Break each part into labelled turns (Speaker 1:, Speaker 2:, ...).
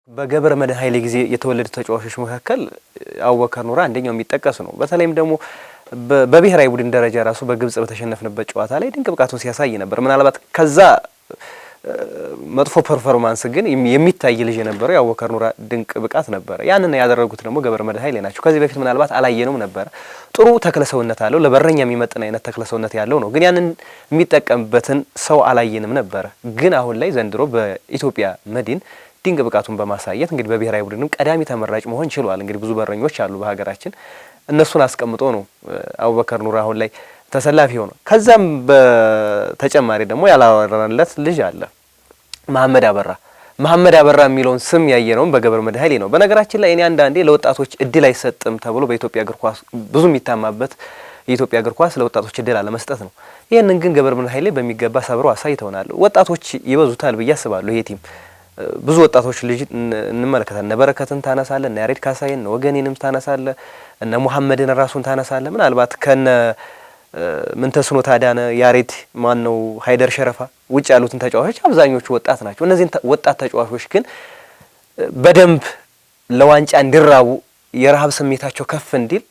Speaker 1: በገብረ መድህን ኃይሌ ጊዜ የተወለዱ ተጫዋቾች መካከል አቡበከር ኑራ አንደኛው የሚጠቀስ ነው። በተለይም ደግሞ በብሔራዊ ቡድን ደረጃ ራሱ በግብጽ በተሸነፈበት ጨዋታ ላይ ድንቅ ብቃቱን ሲያሳይ ነበር። ምናልባት ከዛ መጥፎ ፐርፎርማንስ ግን የሚታይ ልጅ የነበረው አቡበከር ኑራ ድንቅ ብቃት ነበር። ያንን ያደረጉት ደግሞ ገብረ መድህን ኃይሌ ናቸው። ከዚህ በፊት ምናልባት አላየነውም ነበር። ጥሩ ተክለሰውነት አለው፣ ለበረኛ የሚመጥን አይነት ተክለሰውነት ያለው ነው። ግን ያንን የሚጠቀምበትን ሰው አላየንም ነበር። ግን አሁን ላይ ዘንድሮ በኢትዮጵያ መድን ድንቅ ብቃቱን በማሳየት እንግዲህ በብሔራዊ ቡድንም ቀዳሚ ተመራጭ መሆን ችሏል። እንግዲህ ብዙ በረኞች አሉ በሀገራችን፣ እነሱን አስቀምጦ ነው አቡበከር ኑራ አሁን ላይ ተሰላፊ ሆኖ። ከዛም በተጨማሪ ደግሞ ያላወራንለት ልጅ አለ መሐመድ አበራ የሚለውን ስም ያየነውም በገብረ መድህን ኃይሌ ነው። በነገራችን ላይ እኔ አንዳንዴ ለወጣቶች እድል አይሰጥም ተብሎ በኢትዮጵያ እግር ኳስ ብዙ የሚታማበት የኢትዮጵያ እግር ኳስ ለወጣቶች እድል አለመስጠት ነው። ይሄንን ግን ገብረ መድህን ኃይሌ በሚገባ ሰብረው አሳይተውናል። ወጣቶች ይበዙታል ብዬ አስባለሁ። ይሄ ቲም ብዙ ወጣቶች ልጅ እንመለከታለን። እነ በረከትን ታነሳለ፣ እነ ያሬድ ካሳይን፣ እነ ወገኔንም ታነሳለ፣ እነ ሙሐመድን ራሱን ታነሳለ። ምናልባት ከነ ምንተስኖ ታዳነ፣ ያሬድ ማን ነው፣ ሃይደር ሸረፋ ውጭ ያሉትን ተጫዋቾች አብዛኞቹ ወጣት ናቸው። እነዚህን ወጣት ተጫዋቾች ግን በደንብ ለዋንጫ እንዲራቡ የረሃብ ስሜታቸው ከፍ እንዲል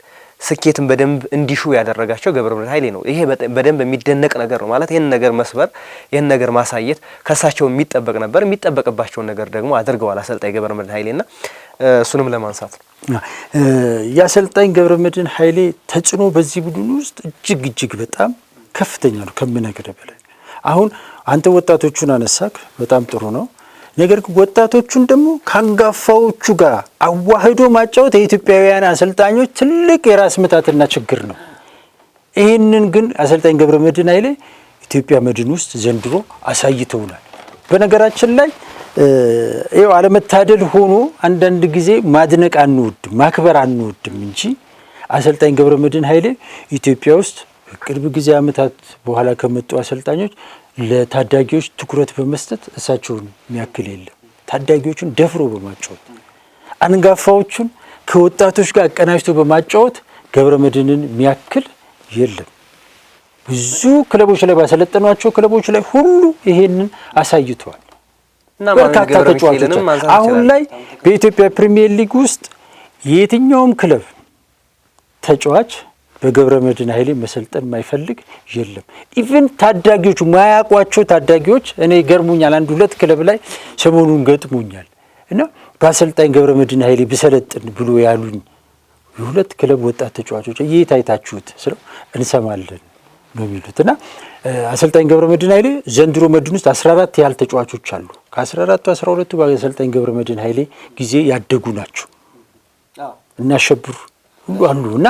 Speaker 1: ስኬትን በደንብ እንዲሹ ያደረጋቸው ገብረ መድህን ኃይሌ ነው። ይሄ በደንብ የሚደነቅ ነገር ነው። ማለት ይሄን ነገር መስበር፣ ይሄን ነገር ማሳየት ከሳቸው የሚጠበቅ ነበር። የሚጠበቅባቸውን ነገር ደግሞ አድርገዋል አሰልጣኝ ገብረ መድህን ኃይሌና እሱንም ለማንሳት ነው።
Speaker 2: የአሰልጣኝ ገብረ መድህን ኃይሌ ተጽዕኖ በዚህ ቡድን ውስጥ እጅግ በጣም ከፍተኛ ነው ከምነግርህ በላይ። አሁን አንተ ወጣቶቹን አነሳክ፣ በጣም ጥሩ ነው። ነገር ግን ወጣቶቹን ደግሞ ካንጋፋዎቹ ጋር አዋህዶ ማጫወት የኢትዮጵያውያን አሰልጣኞች ትልቅ የራስ ምታትና ችግር ነው። ይህንን ግን አሰልጣኝ ገብረ መድህን ኃይሌ ኢትዮጵያ መድን ውስጥ ዘንድሮ አሳይተውናል። በነገራችን ላይ ይኸው አለመታደል ሆኖ አንዳንድ ጊዜ ማድነቅ አንወድም ማክበር አንወድም እንጂ አሰልጣኝ ገብረ መድህን ኃይሌ ኢትዮጵያ ውስጥ ቅርብ ጊዜ ዓመታት በኋላ ከመጡ አሰልጣኞች ለታዳጊዎች ትኩረት በመስጠት እሳቸውን የሚያክል የለም። ታዳጊዎቹን ደፍሮ በማጫወት አንጋፋዎቹን ከወጣቶች ጋር አቀናጅቶ በማጫወት ገብረ መድህንን የሚያክል የለም። ብዙ ክለቦች ላይ ባሰለጠኗቸው ክለቦች ላይ ሁሉ ይሄንን አሳይተዋል። በርካታ ተጫዋቾች አሁን ላይ በኢትዮጵያ ፕሪሚየር ሊግ ውስጥ የትኛውም ክለብ ተጫዋች በገብረ መድህን ኃይሌ መሰልጠን የማይፈልግ የለም። ኢቭን ታዳጊዎች ማያቋቸው ታዳጊዎች እኔ ገርሙኛል። አንድ ሁለት ክለብ ላይ ሰሞኑን ገጥሙኛል እና በአሰልጣኝ ገብረ መድህን ኃይሌ ብሰለጥን ብሎ ያሉኝ የሁለት ክለብ ወጣት ተጫዋቾች እየታይታችሁት ስለው እንሰማለን ነው የሚሉት። እና አሰልጣኝ ገብረ መድህን ኃይሌ ዘንድሮ መድን ውስጥ 14 ያህል ተጫዋቾች አሉ። ከ14ቱ 12ቱ በአሰልጣኝ ገብረ መድህን ኃይሌ ጊዜ ያደጉ ናቸው እና ሸብሩ ሁሉ አሉ እና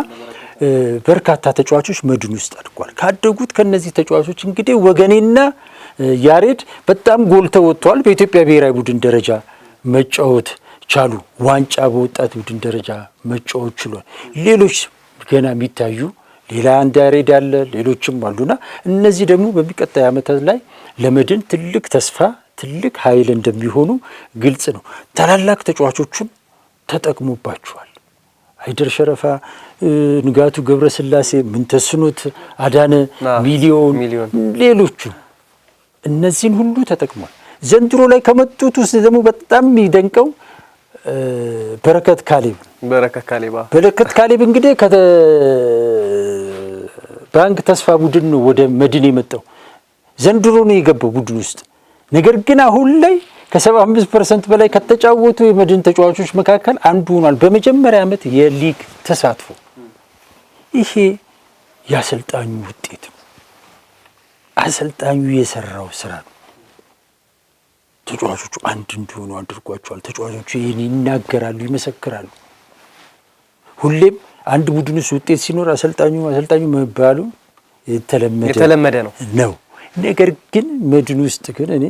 Speaker 2: በርካታ ተጫዋቾች መድን ውስጥ አድጓል። ካደጉት ከነዚህ ተጫዋቾች እንግዲህ ወገኔና ያሬድ በጣም ጎልተው ወጥተዋል። በኢትዮጵያ ብሔራዊ ቡድን ደረጃ መጫወት ቻሉ። ዋንጫ በወጣት ቡድን ደረጃ መጫወት ችሏል። ሌሎች ገና የሚታዩ ሌላ አንድ ያሬድ ያለ ሌሎችም አሉና እነዚህ ደግሞ በሚቀጥለው ዓመታት ላይ ለመድን ትልቅ ተስፋ ትልቅ ኃይል እንደሚሆኑ ግልጽ ነው። ታላላቅ ተጫዋቾቹን ተጠቅሞባቸዋል። ሃይደር ሸረፋ፣ ንጋቱ ገብረስላሴ፣ ምንተስኖት አዳነ፣ ሚሊዮን ሌሎቹ እነዚህን ሁሉ ተጠቅሟል። ዘንድሮ ላይ ከመጡት ውስጥ ደግሞ በጣም የሚደንቀው በረከት ካሌብ እንግዲህ ባንክ ተስፋ ቡድን ነው ወደ መድን የመጣው። ዘንድሮ ነው የገባው ቡድን ውስጥ። ነገር ግን አሁን ላይ ከ75% በላይ ከተጫወቱ የመድን ተጫዋቾች መካከል አንዱ ሆኗል። በመጀመሪያ ዓመት የሊግ ተሳትፎ ይሄ ያሰልጣኙ ውጤት ነው። አሰልጣኙ የሰራው ስራ ነው። ተጫዋቾቹ አንድ እንዲሆኑ አድርጓቸዋል። ተጫዋቾቹ ይህን ይናገራሉ፣ ይመሰክራሉ። ሁሌም አንድ ቡድን ውስጥ ውጤት ሲኖር አሰልጣኙ መባሉ የተለመደ ነው። ነገር ግን መድን ውስጥ ግን እኔ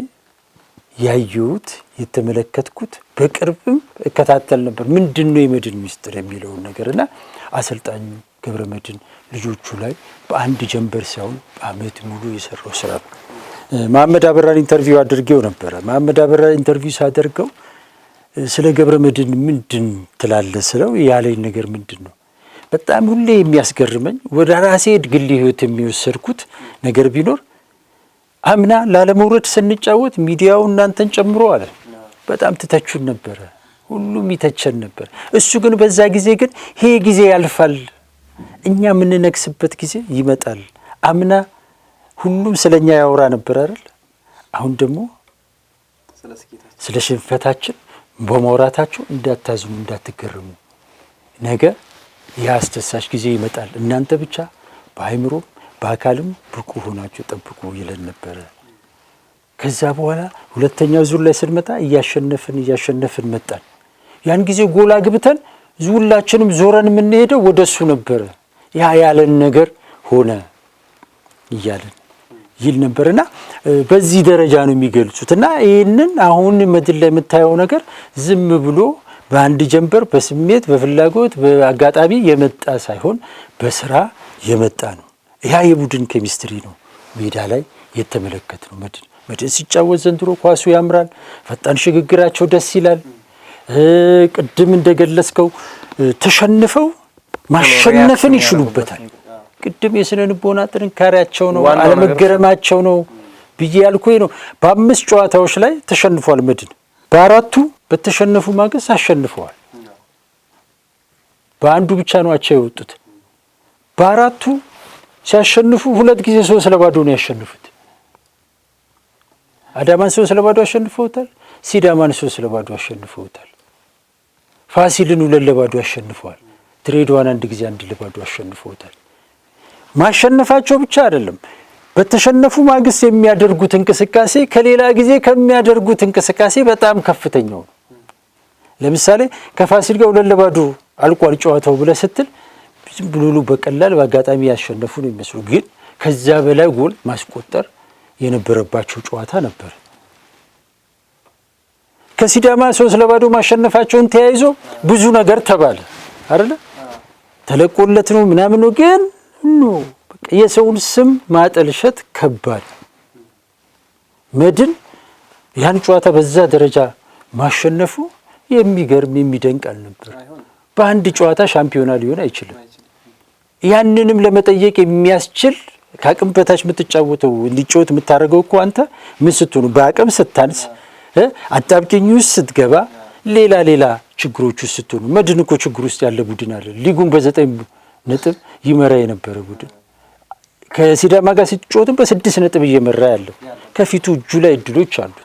Speaker 2: ያየሁት የተመለከትኩት በቅርብም እከታተል ነበር። ምንድነው የመድን ሚስጥር የሚለውን ነገርና አሰልጣኙ ገብረ መድህን ልጆቹ ላይ በአንድ ጀንበር ሳይሆን በአመት ሙሉ የሰራው ስራ ነው። መሐመድ አበራን ኢንተርቪው አድርጌው ነበር። መሐመድ አበራ ኢንተርቪው ሳደርገው ስለ ገብረ መድህን ምንድን ትላለህ ስለው ያለኝ ነገር ምንድነው በጣም ሁሌ የሚያስገርመኝ ወደ ራሴ ግል ህይወት የሚወሰድኩት ነገር ቢኖር አምና ላለመውረድ ስንጫወት ሚዲያው እናንተን ጨምሮ አለ በጣም ትተቹን ነበር። ሁሉም ይተቸን ነበር። እሱ ግን በዛ ጊዜ ግን ይሄ ጊዜ ያልፋል፣ እኛ የምንነግስበት ጊዜ ይመጣል። አምና ሁሉም ስለኛ ያወራ ነበር አይደል? አሁን ደግሞ ስለ ሽንፈታችን በማውራታችሁ እንዳታዝኑ፣ እንዳትገረሙ፣ ነገ የአስተሳሽ ጊዜ ይመጣል። እናንተ ብቻ በአይምሮም በአካልም ብቁ ሆናችሁ ጠብቁ ይለን ነበረ። ከዛ በኋላ ሁለተኛው ዙር ላይ ስንመጣ እያሸነፍን መጣን። ያን ጊዜ ጎል አግብተን ሁላችንም ዞረን የምንሄደው ወደሱ ነበረ። ያ ያለን ነገር ሆነ እያለን ይል ነበርና በዚህ ደረጃ ነው የሚገልጹት። እና ይህንን አሁን መድን ላይ የምታየው ነገር ዝም ብሎ በአንድ ጀንበር በስሜት በፍላጎት በአጋጣሚ የመጣ ሳይሆን በስራ የመጣ ነው። ያ የቡድን ኬሚስትሪ ነው ሜዳ ላይ የተመለከት ነው። መድን ሲጫወት ዘንድሮ ኳሱ ያምራል፣ ፈጣን ሽግግራቸው ደስ ይላል። ቅድም እንደገለጽከው ተሸንፈው ማሸነፍን ይችሉበታል። ቅድም የስነ ልቦና ጥንካሬያቸው ነው፣ አለመገረማቸው ነው ብዬ ያልኩኝ ነው። በ5 ጨዋታዎች ላይ ተሸንፏል መድን። በ4ቱ በተሸነፉ ማግስት አሸንፈዋል። በአንዱ ብቻ ነው አቻ የወጡት። በ4ቱ ሲያሸንፉ 2 ጊዜ 3-0 ነው ያሸንፉት። አዳማን 3-0 አሸንፈውታል። ሲዳማን 3-0 አሸንፈውታል። ፋሲልን 2-0 አሸንፈዋል። ድሬዳዋን 1 ጊዜ 1-0 አሸንፈውታል። ማሸነፋቸው ብቻ አይደለም፣ በተሸነፉ ማግስት የሚያደርጉት እንቅስቃሴ ከሌላ ጊዜ ከሚያደርጉት እንቅስቃሴ በጣም ከፍተኛው ነው። ለምሳሌ ከፋሲል ጋር 2-0 አልቋል ጨዋታው ብለህ ስትል ዝም ብሎ በቀላል በአጋጣሚ ያሸነፉ ነው የሚመስሉ፣ ግን ከዛ በላይ ጎል ማስቆጠር የነበረባቸው ጨዋታ ነበር። ከሲዳማ 3-0 ማሸነፋቸውን ተያይዞ ብዙ ነገር ተባለ አይደለ? ተለቆለት ነው ምናምን ነው፣ ግን በቃ የሰውን ስም ማጠልሸት ከባድ። መድን ያን ጨዋታ በዛ ደረጃ ማሸነፉ የሚገርም የሚደንቅ አልነበር። በአንድ ጨዋታ ሻምፒዮና ሊሆን አይችልም። ያንንም ለመጠየቅ የሚያስችል ከአቅም በታች የምትጫወተው ሊጫወት የምታደርገው እኮ አንተ ምን ስትሆኑ በአቅም ስታንስ አጣብቂኝ ውስጥ ስትገባ ሌላ ችግሮች ውስጥ ስትሆኑ። መድን እኮ ችግር ውስጥ ያለ ቡድን አለ። ሊጉን በ9 ነጥብ ይመራ የነበረ ቡድን ከሲዳማ ጋር ሲጫወትም በ6 ነጥብ እየመራ ያለው ከፊቱ እጁ ላይ እድሎች አሉት።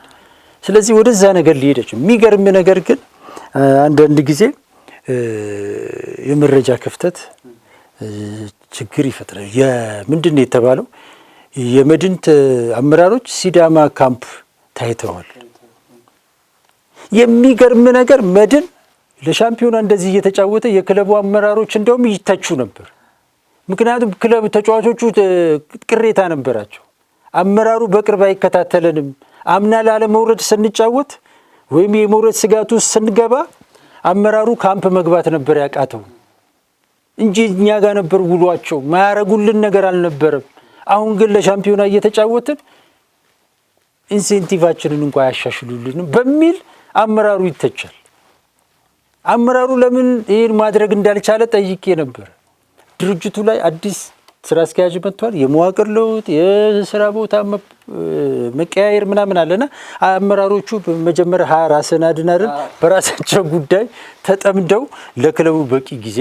Speaker 2: ስለዚህ ወደዛ ነገር ሊሄደች የሚገርም ነገር ግን አንዳንድ ጊዜ የመረጃ ክፍተት ችግር ይፈጥራል። ምንድን ነው የተባለው? የመድን አመራሮች ሲዳማ ካምፕ ታይተዋል። የሚገርም ነገር መድን ለሻምፒዮና እንደዚህ እየተጫወተ የክለቡ አመራሮች እንደውም ይተቹ ነበር። ምክንያቱም ክለብ ተጫዋቾቹ ቅሬታ ነበራቸው። አመራሩ በቅርብ አይከታተለንም። አምና ላለመውረድ ስንጫወት ወይም የመውረድ ስጋት ውስጥ ስንገባ አመራሩ ካምፕ መግባት ነበር ያቃተው እንጂ እኛ ጋር ነበር ውሏቸው። ማያረጉልን ነገር አልነበረም። አሁን ግን ለሻምፒዮና እየተጫወትን ኢንሴንቲቫችንን እንኳን ያሻሽሉልንም በሚል አመራሩ ይተቻል። አመራሩ ለምን ይሄን ማድረግ እንዳልቻለ ጠይቄ ነበር። ድርጅቱ ላይ አዲስ ስራ አስኪያጅ መጥቷል። የመዋቅር ለውጥ፣ የስራ ቦታ መቀያየር ምናምን አለና አመራሮቹ በመጀመሪያ ራስን አድናርን በራሳቸው ጉዳይ ተጠምደው ለክለቡ በቂ ጊዜ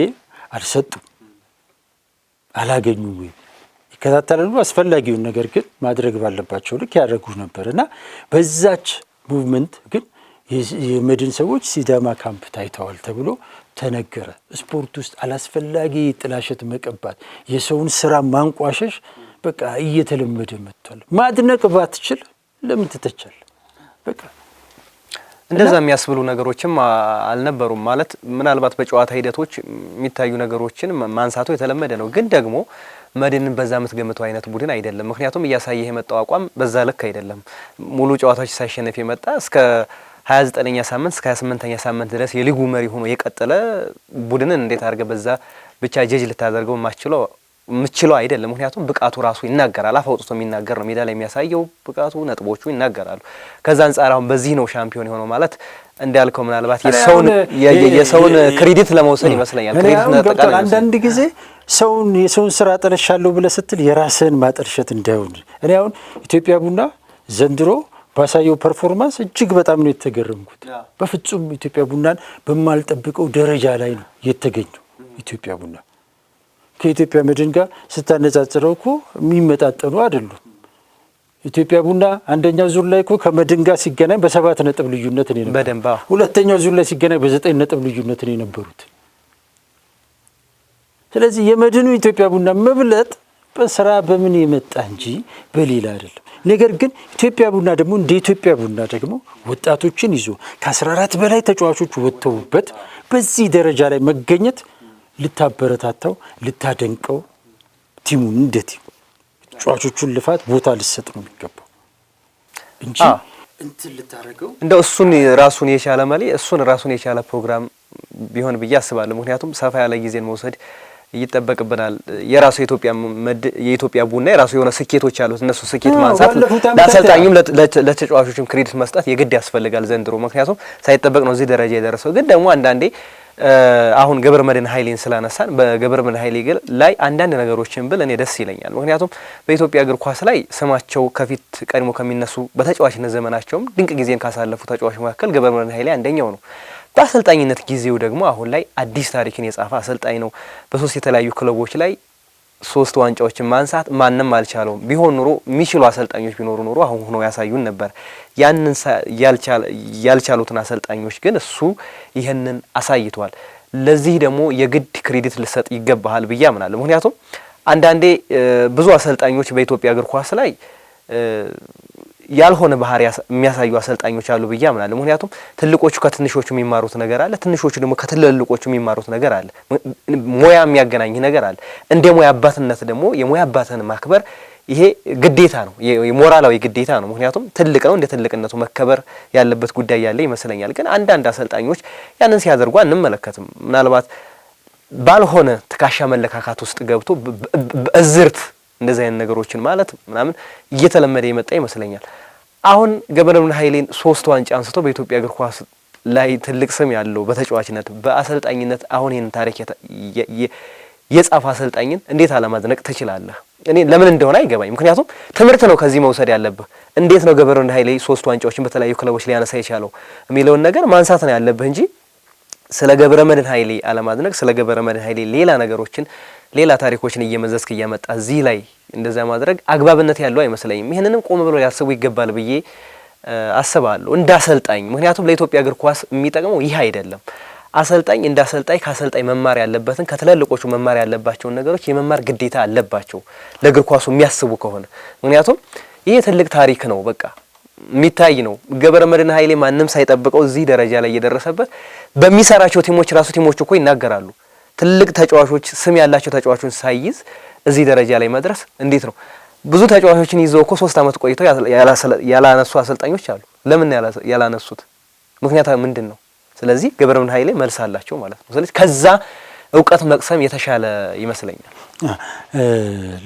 Speaker 2: አልሰጡም፣ አላገኙም። ወይ ይከታተላሉ፣ አስፈላጊውን ነገር ግን ማድረግ ባለባቸው ልክ ያደርጉ ነበርና በዛች ሙቭመንት ግን የመድን ሰዎች ሲዳማ ካምፕ ታይተዋል ተብሎ ተነገረ። ስፖርት ውስጥ አላስፈላጊ ጥላሸት መቀባት፣ የሰውን ስራ ማንቋሸሽ በቃ እየተለመደ መጥቷል። ማድነቅ ባትችል ለምን ትተቻል? በቃ
Speaker 1: እንደዛ የሚያስብሉ ነገሮችም አልነበሩም። ማለት ምናልባት በጨዋታ ሂደቶች የሚታዩ ነገሮችን ማንሳቱ የተለመደ ነው። ግን ደግሞ መድንን በዛ የምትገምተው አይነት ቡድን አይደለም። ምክንያቱም እያሳየ የመጣው አቋም በዛ ልክ አይደለም። ሙሉ ጨዋታዎች ሳይሸነፍ የመጣ እስከ 29ኛ ሳምንት እስከ 28ኛ ሳምንት ድረስ የሊጉ መሪ ሆኖ የቀጠለ ቡድንን እንዴት አድርገህ በዛ ብቻ ጀጅ ልታደርገው የምችለው አይደለም። ምክንያቱም ብቃቱ ራሱ ይናገራል። አፍ አውጥቶ የሚናገር ነው። ሜዳ ላይ የሚያሳየው ብቃቱ፣ ነጥቦቹ ይናገራሉ። ከዛ አንጻር አሁን በዚህ ነው ሻምፒዮን የሆነው ማለት እንዳልከው ምናልባት የሰውን ክሬዲት ለመውሰድ ይመስለኛል። ክሬዲት ነጠቃለ።
Speaker 2: አንዳንድ ጊዜ የሰውን ስራ አጠለሻለሁ ብለህ ስትል የራስህን ማጠልሸት እንዳይሆን። እኔ አሁን ኢትዮጵያ ቡና ዘንድሮ ባሳየው ፐርፎርማንስ እጅግ በጣም ነው የተገረምኩት። በፍጹም ኢትዮጵያ ቡናን በማልጠብቀው ደረጃ ላይ ነው የተገኘው። ኢትዮጵያ ቡና ከኢትዮጵያ መድን ጋር ስታነጻጽረው እኮ የሚመጣጠኑ አይደሉም። ኢትዮጵያ ቡና አንደኛው ዙር ላይ እኮ ከመድን ጋር ሲገናኝ በ7 ነጥብ ልዩነት ነው የነበረው። ሁለተኛው ዙር ላይ ሲገናኝ በ9 ነጥብ ልዩነት ነው የነበሩት። ስለዚህ የመድኑ ኢትዮጵያ ቡና መብለጥ በስራ በምን የመጣ እንጂ በሌላ አይደለም። ነገር ግን ኢትዮጵያ ቡና ደግሞ እንደ ኢትዮጵያ ቡና ደግሞ ወጣቶችን ይዞ ከ14 በላይ ተጫዋቾች ወጥተውበት በዚህ ደረጃ ላይ መገኘት ልታበረታታው፣ ልታደንቀው፣ ቲሙን እንደ ቲም ተጫዋቾቹን ልፋት ቦታ ልሰጥ ነው የሚገባው እንጂ እንትን ልታረገው
Speaker 1: እንደው እሱን ራሱን የቻለ ማለት እሱን ራሱን የቻለ ፕሮግራም ቢሆን ብዬ አስባለሁ። ምክንያቱም ሰፋ ያለ ጊዜን መውሰድ ይጠበቅብናል። የራሱ የኢትዮጵያ ቡና የራሱ የሆነ ስኬቶች አሉት። እነሱ ስኬት ማንሳት ለአሰልጣኙም ለተጫዋቾችም ክሬዲት መስጠት የግድ ያስፈልጋል ዘንድሮ። ምክንያቱም ሳይጠበቅ ነው እዚህ ደረጃ የደረሰው። ግን ደግሞ አንዳንዴ አሁን ገብረመድህን ኃይሌን ስላነሳን በገብረመድህን ኃይሌ ላይ አንዳንድ ነገሮችን ብል እኔ ደስ ይለኛል። ምክንያቱም በኢትዮጵያ እግር ኳስ ላይ ስማቸው ከፊት ቀድሞ ከሚነሱ በተጫዋችነት ዘመናቸውም ድንቅ ጊዜን ካሳለፉ ተጫዋቾች መካከል ገብረመድህን ኃይሌ አንደኛው ነው። በአሰልጣኝነት ጊዜው ደግሞ አሁን ላይ አዲስ ታሪክን የጻፈ አሰልጣኝ ነው። በ3 የተለያዩ ክለቦች ላይ 3 ዋንጫዎችን ማንሳት ማንም አልቻለውም። ቢሆን ኑሮ የሚችሉ አሰልጣኞች ቢኖሩ ኑሮ አሁን ሆኖ ያሳዩን ነበር። ያንን ያልቻሉትን አሰልጣኞች ግን እሱ ይህንን አሳይቷል። ለዚህ ደግሞ የግድ ክሬዲት ልሰጥ ይገባሃል ብዬ አምናለሁ። ምክንያቱም አንዳንዴ ብዙ አሰልጣኞች በኢትዮጵያ እግር ኳስ ላይ ያልሆነ ባህሪ የሚያሳዩ አሰልጣኞች አሉ ብዬ አምናለሁ። ምክንያቱም ትልቆቹ ከትንሾቹ የሚማሩት ነገር አለ፣ ትንሾቹ ደግሞ ከትልልቆቹ የሚማሩት ነገር አለ። ሙያ የሚያገናኝ ነገር አለ። እንደ ሙያ አባትነት ደግሞ የሙያ አባትን ማክበር ይሄ ግዴታ ነው፣ የሞራላዊ ግዴታ ነው። ምክንያቱም ትልቅ ነው፣ እንደ ትልቅነቱ መከበር ያለበት ጉዳይ ያለ ይመስለኛል። ግን አንዳንድ አሰልጣኞች ያንን ሲያደርጉ አንመለከትም። ምናልባት ባልሆነ ትካሻ መለካካት ውስጥ ገብቶ በእዝርት እንደዚህ አይነት ነገሮችን ማለት ምናምን እየተለመደ የመጣ ይመስለኛል። አሁን ገብረመድህን ኃይሌን 3 ዋንጫ አንስቶ በኢትዮጵያ እግር ኳስ ላይ ትልቅ ስም ያለው በተጫዋችነት በአሰልጣኝነት አሁን ይሄን ታሪክ የጻፈ አሰልጣኝን እንዴት አለማድነቅ ትችላለህ? እኔ ለምን እንደሆነ አይገባኝ። ምክንያቱም ትምህርት ነው ከዚህ መውሰድ ያለብህ። እንዴት ነው ገብረመድህን ኃይሌ 3 ዋንጫዎችን በተለያዩ ክለቦች ሊያነሳ የቻለው የሚለውን ነገር ማንሳት ነው ያለብህ እንጂ ስለ ገብረመድህን ኃይሌ አለማድነቅ፣ ስለ ገብረመድህን ኃይሌ ሌላ ነገሮችን ሌላ ታሪኮችን እየመዘዝክ እያመጣ እዚህ ላይ እንደዛ ማድረግ አግባብነት ያለው አይመስለኝም። ይሄንንም ቆም ብሎ ሊያስቡ ይገባል ብዬ አስባለሁ እንደ አሰልጣኝ። ምክንያቱም ለኢትዮጵያ እግር ኳስ የሚጠቅመው ይህ አይደለም። አሰልጣኝ እንደ አሰልጣኝ ከአሰልጣኝ መማር ያለበትን ከትላልቆቹ መማር ያለባቸውን ነገሮች የመማር ግዴታ አለባቸው ለእግር ኳሱ የሚያስቡ ከሆነ። ምክንያቱም ይሄ ትልቅ ታሪክ ነው፣ በቃ የሚታይ ነው። ገብረመድህን ኃይሌ ማንም ሳይጠብቀው እዚህ ደረጃ ላይ እየደረሰበት በሚሰራቸው ቲሞች ራሱ ቲሞች እኮ ይናገራሉ። ትልቅ ተጫዋቾች ስም ያላቸው ተጫዋቾችን ሳይይዝ እዚህ ደረጃ ላይ መድረስ እንዴት ነው? ብዙ ተጫዋቾችን ይዘው እኮ 3 ዓመት ቆይተው ያላነሱ አሰልጣኞች አሉ። ለምን ያላነሱት? ምክንያቱ ምንድን ነው? ስለዚህ ገብረመድህን ኃይሌ መልስ አላቸው ማለት ነው። ስለዚህ ከዛ እውቀት መቅሰም የተሻለ ይመስለኛል።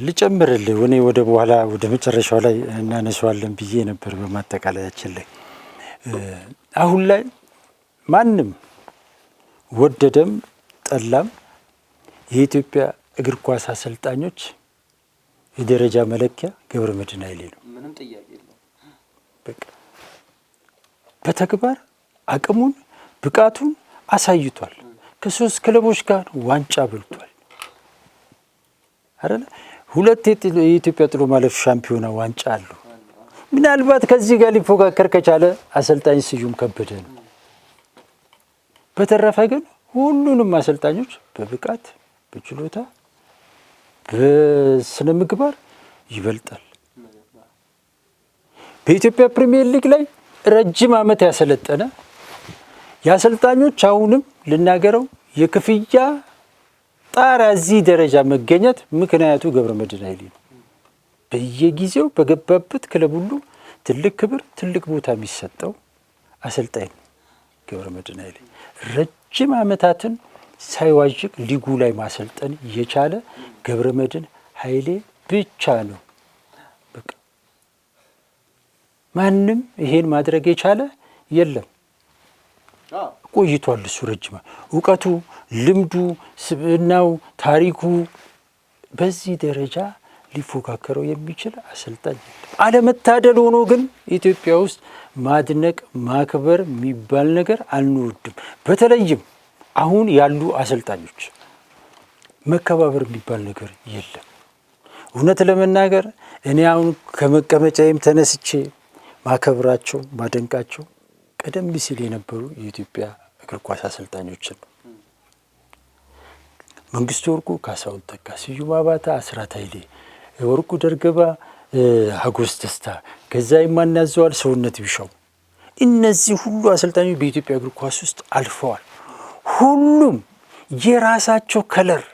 Speaker 2: ልጨምርልህ እኔ ወደ በኋላ ወደ መጨረሻው ላይ እናነሳዋለን ብዬ ነበር። በማጠቃለያችን ላይ አሁን ላይ ማንም ወደደም ጠላም የኢትዮጵያ እግር ኳስ አሰልጣኞች የደረጃ መለኪያ ገብረመድህን ኃይሌ ነው።
Speaker 1: ምንም ጥያቄ የለውም።
Speaker 2: በቃ በተግባር አቅሙን ብቃቱን አሳይቷል። ከ3 ክለቦች ጋር ዋንጫ በልቷል አይደል? 2 የኢትዮጵያ ጥሎ ማለፍ ሻምፒዮና ዋንጫ አሉ። ምናልባት ከዚህ ጋር ሊፎካከር ከቻለ አሰልጣኝ ስዩም ከበደ ነው። በተረፈ ግን ሁሉንም አሰልጣኞች በብቃት በችሎታ በስነ ምግባር ይበልጣል። በኢትዮጵያ ፕሪሚየር ሊግ ላይ ረጅም ዓመት ያሰለጠነ የአሰልጣኞች አሁንም ልናገረው የክፍያ ጣሪያ እዚህ ደረጃ መገኘት ምክንያቱ ገብረመድህን ኃይሌ ነው። በየጊዜው በገባበት ክለብ ሁሉ ትልቅ ክብር ትልቅ ቦታ የሚሰጠው አሰልጣኝ ነው ገብረመድህን ኃይሌ። ረጅም ዓመታትን ሳይዋዥቅ ሊጉ ላይ ማሰልጠን የቻለ ገብረመድህን ኃይሌ ብቻ ነው። በቃ ማንም ይሄን ማድረግ የቻለ የለም። ቆይቷል። እሱ ረጅም እውቀቱ፣ ልምዱ፣ ስብዕናው፣ ታሪኩ በዚህ ደረጃ ሊፎካከረው የሚችል አሰልጣኝ የለም። አለመታደል ሆኖ ግን ኢትዮጵያ ውስጥ ማድነቅ ማክበር የሚባል ነገር አንወድም። በተለይም አሁን ያሉ አሰልጣኞች መከባበር የሚባል ነገር የለም። እውነት ለመናገር እኔ አሁን ከመቀመጫዬም ተነስቼ ማከብራቸው ማደንቃቸው ቀደም ሲል የነበሩ የኢትዮጵያ እግር ኳስ አሰልጣኞችን ነው። መንግስቱ ወርቁ፣ ካሳሁን ተካ፣ ስዩም አባተ፣ አስራት ኃይሌ፣ ወርቁ ደርገባ፣ ሀጎስ ደስታ፣ ገዛኸኝ ማናዘዋል፣ ሰውነት ቢሻው እነዚህ ሁሉ አሰልጣኞች በኢትዮጵያ እግር ኳስ ውስጥ አልፈዋል። ሁሉም የራሳቸው ከለር፣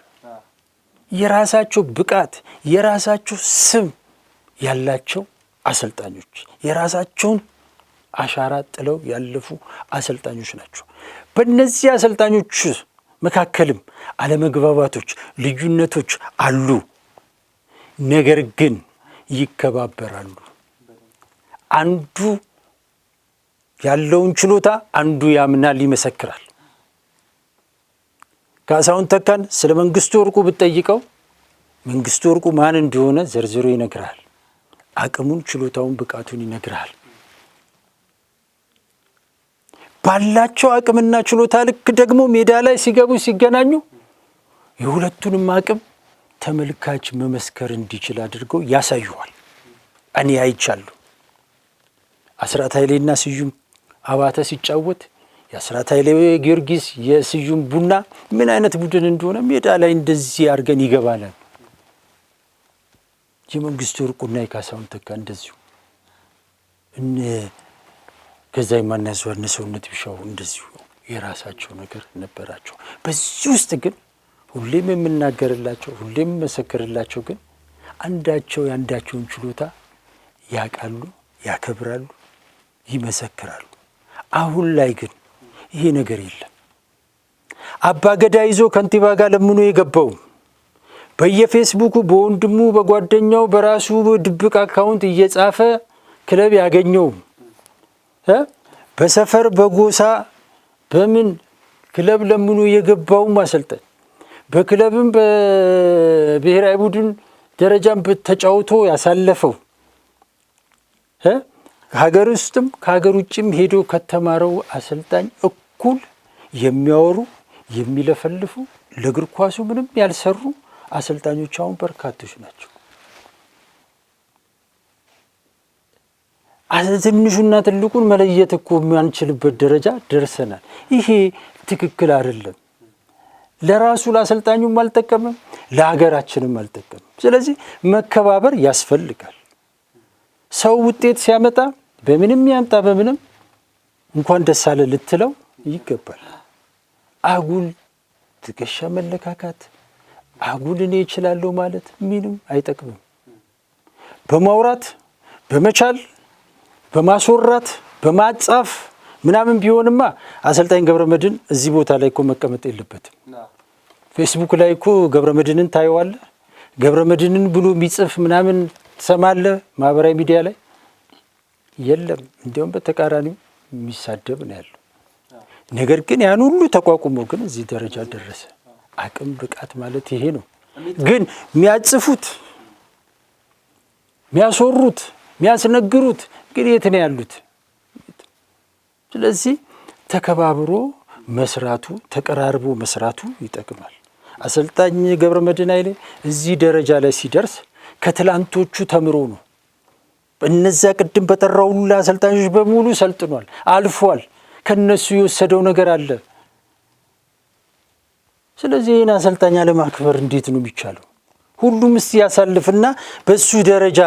Speaker 2: የራሳቸው ብቃት፣ የራሳቸው ስም ያላቸው አሰልጣኞች የራሳቸውን አሻራ ጥለው ያለፉ አሰልጣኞች ናቸው። በእነዚህ አሰልጣኞች መካከልም አለመግባባቶች፣ ልዩነቶች አሉ። ነገር ግን ይከባበራሉ። አንዱ ያለውን ችሎታ አንዱ ያምናል፣ ይመሰክራል። ካሳሁን ተካን ስለ መንግስቱ ወርቁ ብትጠይቀው መንግስቱ ወርቁ ማን እንደሆነ ዘርዝሮ ይነግራል። አቅሙን፣ ችሎታውን፣ ብቃቱን ይነግራል። ባላቸው አቅምና ችሎታ ልክ ደግሞ ሜዳ ላይ ሲገቡ ሲገናኙ የሁለቱንም አቅም ተመልካች መመስከር እንዲችል አድርገው ያሳዩዋል። እኔ አይቻለሁ። አስራት ኃይሌና ስዩም አባተ ሲጫወት የአስራት ኃይሌ ጊዮርጊስ የስዩም ቡና ምን አይነት ቡድን እንደሆነ ሜዳ ላይ እንደዚህ አድርገን ይገባናል። የመንግስቱ ወርቁና የካሳሁን ተካ እንደዚሁ ገዛኸኝ ማናዘዋል፣ ሰውነት ቢሻው እንደዚሁ የራሳቸው ነገር ነበራቸው። በዚህ ውስጥ ግን ሁሌም የምናገርላቸው ሁሌም የምመሰክርላቸው ግን አንዳቸው የአንዳቸውን ችሎታ ያውቃሉ፣ ያከብራሉ፣ ይመሰክራሉ። አሁን ላይ ግን ይሄ ነገር የለም። አባ ገዳ ይዞ ከንቲባ ጋር ለምኖ የገባው በየፌስቡኩ በወንድሙ በጓደኛው በራሱ ድብቅ አካውንት እየጻፈ ክለብ ያገኘው በሰፈር በጎሳ በምን ክለብ ለምኖ የገባው ማሰልጠን በክለብም በብሔራዊ ቡድን ደረጃም ተጫውቶ ያሳለፈው ሀገር ውስጥም ከሀገር ውጭም ሄዶ ከተማረው አሰልጣኝ እኩል የሚያወሩ የሚለፈልፉ ለእግር ኳሱ ምንም ያልሰሩ አሰልጣኞች አሁን በርካቶች ናቸው። ትንሹና ትልቁን መለየት እኮ የማንችልበት ደረጃ ደርሰናል። ይሄ ትክክል አይደለም። ለራሱ ለአሰልጣኙም አልጠቀምም፣ ለሀገራችንም አልጠቀምም። ስለዚህ መከባበር ያስፈልጋል። ሰው ውጤት ሲያመጣ በምንም ያምጣ በምንም እንኳን ደስ አለ ልትለው ይገባል። አጉል ትከሻ መለካካት፣ አጉል እኔ እችላለሁ ማለት ምንም አይጠቅምም። በማውራት በመቻል በማስወራት በማጻፍ ምናምን ቢሆንማ አሰልጣኝ ገብረመድህን እዚህ ቦታ ላይ እኮ መቀመጥ የለበትም። ፌስቡክ ላይ እኮ ገብረመድህንን ታየዋለህ። ገብረመድህንን ብሎ የሚጽፍ ምናምን ትሰማለህ። ማህበራዊ ሚዲያ ላይ የለም። እንዲያውም በተቃራኒው የሚሳደብ ነው ያለው። ነገር ግን ያን ሁሉ ተቋቁሞ ግን እዚህ ደረጃ ደረሰ። አቅም ብቃት ማለት ይሄ ነው። ግን የሚያጽፉት የሚያስወሩት የሚያስነግሩት ግን የት ነው ያሉት? ስለዚህ ተከባብሮ መስራቱ ተቀራርቦ መስራቱ ይጠቅማል። አሰልጣኝ ገብረመድህን ኃይሌ እዚህ ደረጃ ላይ ሲደርስ ከትላንቶቹ ተምሮ ነው። እነዚያ ቅድም በጠራው ሁሉ አሰልጣኞች በሙሉ ሰልጥኗል፣ አልፏል። ከነሱ የወሰደው ነገር አለ። ስለዚህ ይህን አሰልጣኝ አለማክበር እንዴት ነው የሚቻለው? ሁሉም እስቲ ያሳልፍና በሱ ደረጃ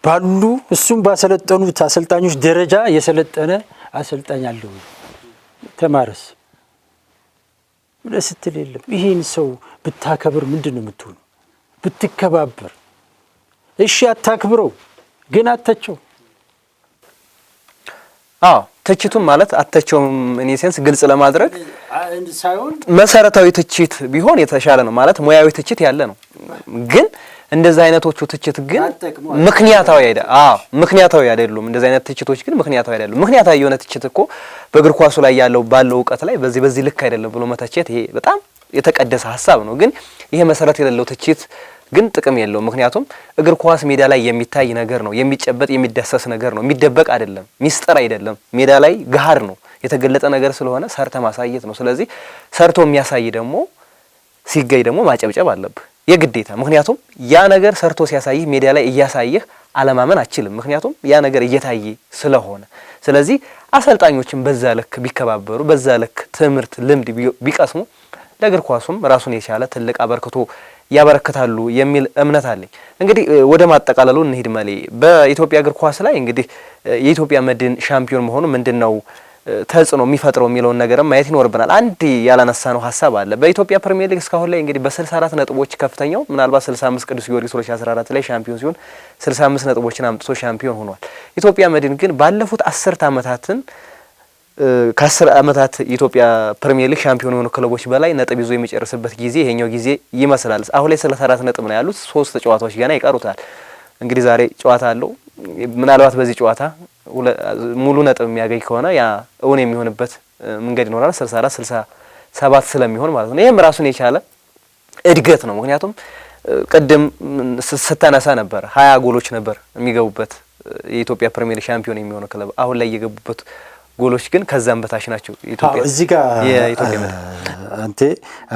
Speaker 2: ባሉ እሱም ባሰለጠኑት አሰልጣኞች ደረጃ የሰለጠነ አሰልጣኝ አለው ተማረስ ለስትል የለም። ይሄን ሰው ብታከብር ምንድን ነው የምትሆነው? ብትከባበር። እሺ አታክብረው፣ ግን አተቸው።
Speaker 1: ትችቱም ማለት አተቸውም እኔ ሴንስ ግልጽ ለማድረግ ሳይሆን መሰረታዊ ትችት ቢሆን የተሻለ ነው። ማለት ሙያዊ ትችት ያለ ነው። ግን እንደዚህ አይነቶቹ ትችት ግን ምክንያታዊ አይደሉም። እንደዚህ አይነት ትችቶች ግን ምክንያታዊ አይደሉም። ምክንያታዊ የሆነ ትችት እኮ በእግር ኳሱ ላይ ባለው ዕውቀት ላይ በዚህ ልክ አይደለም ብሎ መተቸት ይሄ በጣም የተቀደሰ ሐሳብ ነው። ግን ይሄ መሰረት የሌለው ትችት ግን ጥቅም የለውም። ምክንያቱም እግር ኳስ ሜዳ ላይ የሚታይ ነገር ነው፣ የሚጨበጥ የሚዳሰስ ነገር ነው፣ የሚደበቅ አይደለም፣ ሚስጥር አይደለም። ሜዳ ላይ ገሃድ ነው፣ የተገለጠ ነገር ስለሆነ ሰርተ ማሳየት ነው። ስለዚህ ሰርቶ የሚያሳይ ደግሞ ሲገኝ ደግሞ ማጨብጨብ አለብህ የግዴታ። ምክንያቱም ያ ነገር ሰርቶ ሲያሳይህ ሜዳ ላይ እያሳየህ አለማመን አችልም፣ ምክንያቱም ያ ነገር እየታየ ስለሆነ። ስለዚህ አሰልጣኞችን በዛ ልክ ቢከባበሩ፣ በዛ ልክ ትምህርት ልምድ ቢቀስሙ ለእግር ኳሱም ራሱን የቻለ ትልቅ አበርክቶ ያበረክታሉ የሚል እምነት አለኝ። እንግዲህ ወደ ማጠቃለሉ እንሂድ። መሌ በኢትዮጵያ እግር ኳስ ላይ እንግዲህ የኢትዮጵያ መድን ሻምፒዮን መሆኑ ምንድነው ተጽዕኖ የሚፈጥረው የሚለውን ነገርም ማየት ይኖርብናል። አንድ ያላነሳነው ሀሳብ አለ። በኢትዮጵያ ፕሪሚየር ሊግ እስካሁን ላይ እንግዲህ በ64 ነጥቦች ከፍተኛው ምናልባት 65 ቅዱስ ጊዮርጊስ 2014 ላይ ሻምፒዮን ሲሆን 65 ነጥቦችን አምጥቶ ሻምፒዮን ሆኗል። ኢትዮጵያ መድን ግን ባለፉት 10 ዓመታትን ከ10 ዓመታት ኢትዮጵያ ፕሪሚየር ሊግ ሻምፒዮን የሆኑ ክለቦች በላይ ነጥብ ይዞ የሚጨርስበት ጊዜ ይሄኛው ጊዜ ይመስላል። አሁን ላይ 34 ነጥብ ነው ያሉት። 3 ጨዋታዎች ገና ይቀሩታል። እንግዲህ ዛሬ ጨዋታ አለው። ምናልባት በዚህ ጨዋታ ሙሉ ነጥብ የሚያገኝ ከሆነ ያ እውን የሚሆንበት መንገድ ይኖራል። 64 67 ስለሚሆን ማለት ነው። ይሄም ራሱን የቻለ እድገት ነው። ምክንያቱም ቅድም ስታነሳ ነበር 20 ጎሎች ነበር የሚገቡበት የኢትዮጵያ ፕሪሚየር ሊግ ሻምፒዮን የሚሆነው ክለብ። አሁን ላይ የገቡበት ጎሎች ግን ከዛም በታች ናቸው። ኢትዮጵያ
Speaker 2: እዚህ ጋር አንተ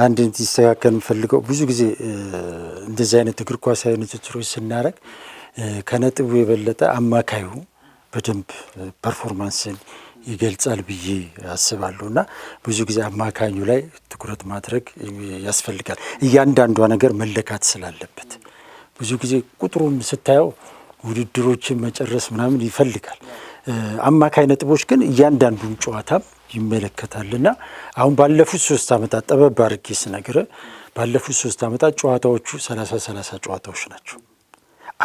Speaker 2: አንድ እንዲስተካከል የምፈልገው ብዙ ጊዜ እንደዚህ አይነት እግር ኳሳዊ ንጽጽሮች ስናደርግ ከነጥቡ የበለጠ አማካዩ በደንብ ፐርፎርማንስን ይገልጻል ብዬ አስባለሁ እና ብዙ ጊዜ አማካኙ ላይ ትኩረት ማድረግ ያስፈልጋል። እያንዳንዷ ነገር መለካት ስላለበት ብዙ ጊዜ ቁጥሩን ስታየው ውድድሮችን መጨረስ ምናምን ይፈልጋል። አማካይ ነጥቦች ግን እያንዳንዱን ጨዋታም ይመለከታልና አሁን ባለፉት 3 ዓመታት ጠበብ አድርጌ ስነግርህ ባለፉት 3 ዓመታት ጨዋታዎቹ 30 ጨዋታዎች ናቸው።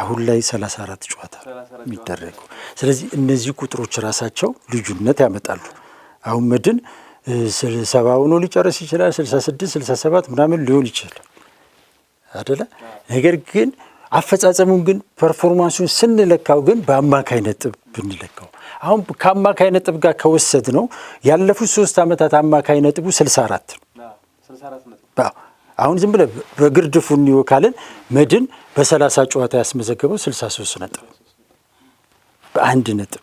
Speaker 2: አሁን ላይ 34 ጨዋታ የሚደረገው። ስለዚህ እነዚህ ቁጥሮች ራሳቸው ልዩነት ያመጣሉ። አሁን መድን 70 ሆኖ ሊጨርስ ይችላል፣ 66 67 ምናምን ሊሆን ይችላል አይደለ? ነገር ግን አፈጻጸሙን ግን ፐርፎርማንሱን ስንለካው ግን በአማካይ ነጥብ ብንለካው አሁን ከአማካይ ነጥብ ጋር ከወሰድ ነው ያለፉት 3 ዓመታት አማካይ ነጥቡ 64 ነው። አሁን ዝም ብለህ በግርድፉ እንየው ካልን መድን በ30 ጨዋታ ያስመዘገበው 63 ነጥብ በአንድ ነጥብ፣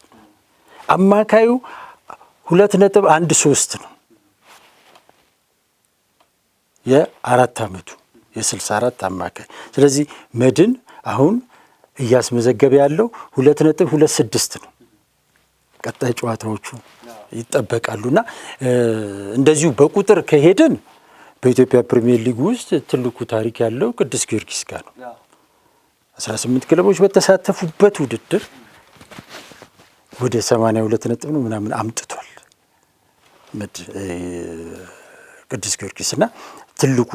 Speaker 2: አማካዩ 2.13 ነው የ4 ዓመቱ የ64 አማካይ። ስለዚህ መድን አሁን እያስመዘገበ ያለው 2.26 ነው። ቀጣይ ጨዋታዎቹ ይጠበቃሉና እንደዚሁ በቁጥር ከሄድን በኢትዮጵያ ፕሪሚየር ሊግ ውስጥ ትልቁ ታሪክ ያለው ቅዱስ ጊዮርጊስ ጋር ነው። 18 ክለቦች በተሳተፉበት ውድድር ወደ 82 ነጥብ ነው ምናምን አምጥቷል ቅዱስ ጊዮርጊስ እና ትልቁ